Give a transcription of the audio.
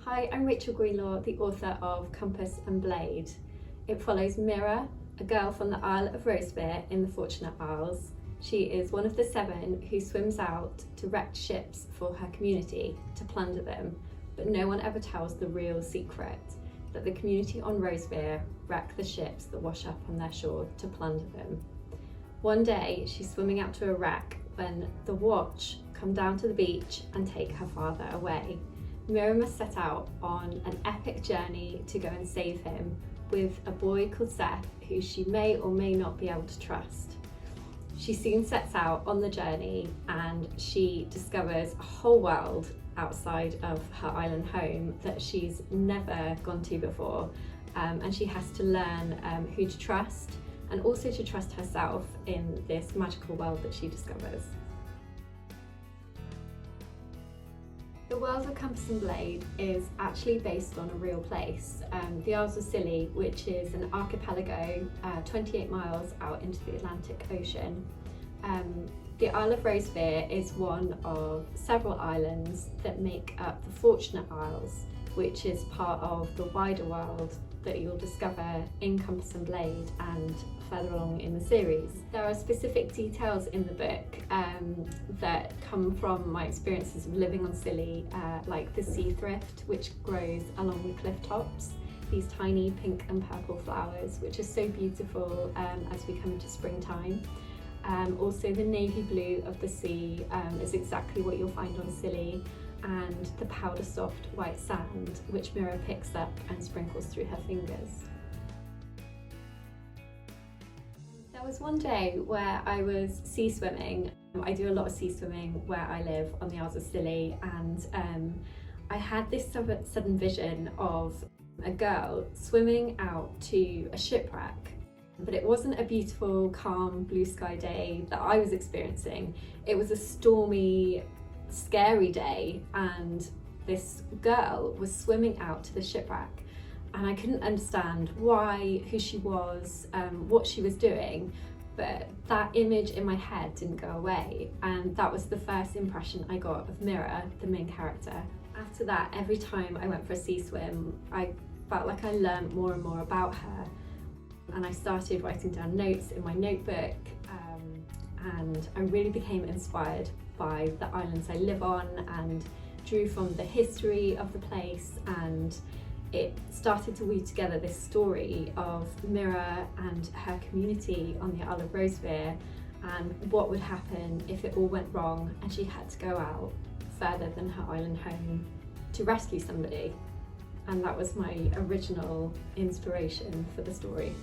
Hi, I'm Rachel Greenlaw, the author of Compass and Blade. It follows Mira, a girl from the Isle of Rosevere in the Fortunate Isles. She is one of the 7 who swims out to wrecked ships for her community to plunder them, but no one ever tells the real secret, that the community on Rosevere wreck the ships that wash up on their shore to plunder them. One day she's swimming out to a wreck when the Watch come down to the beach and take her father away. Mira must set out on an epic journey to go and save him with a boy called Seth, who she may or may not be able to trust. She soon sets out on the journey and she discovers a whole world outside of her island home that she's never gone to before, and she has to learn who to trust and also to trust herself in this magical world that she discovers. The world of Compass and Blade is actually based on a real place, the Isles of Scilly, which is an archipelago 28 miles out into the Atlantic Ocean. The Isle of Rosevere is one of several islands that make up the Fortunate Isles, which is part of the wider world that you'll discover in Compass and Blade and further along in the series. There are specific details in the book that come from my experiences of living on Scilly, like the sea thrift, which grows along the cliff tops, these tiny pink and purple flowers, which are so beautiful as we come into springtime. Also the navy blue of the sea is exactly what you'll find on Scilly, and the powder soft white sand which Mira picks up and sprinkles through her fingers. There was one day where I was sea swimming. I do a lot of sea swimming where I live on the Isles of Scilly, and I had this sudden vision of a girl swimming out to a shipwreck. But it wasn't a beautiful, calm, blue sky day that I was experiencing. It was a stormy, scary day, and this girl was swimming out to the shipwreck, and I couldn't understand why, who she was, what she was doing, but that image in my head didn't go away, and that was the first impression I got of Mira, the main character. After that, every time I went for a sea swim, I felt like I learned more and more about her. And I started writing down notes in my notebook, and I really became inspired by the islands I live on and drew from the history of the place, and it started to weave together this story of Mira and her community on the Isle of Rosevere and what would happen if it all went wrong and she had to go out further than her island home to rescue somebody. And that was my original inspiration for the story.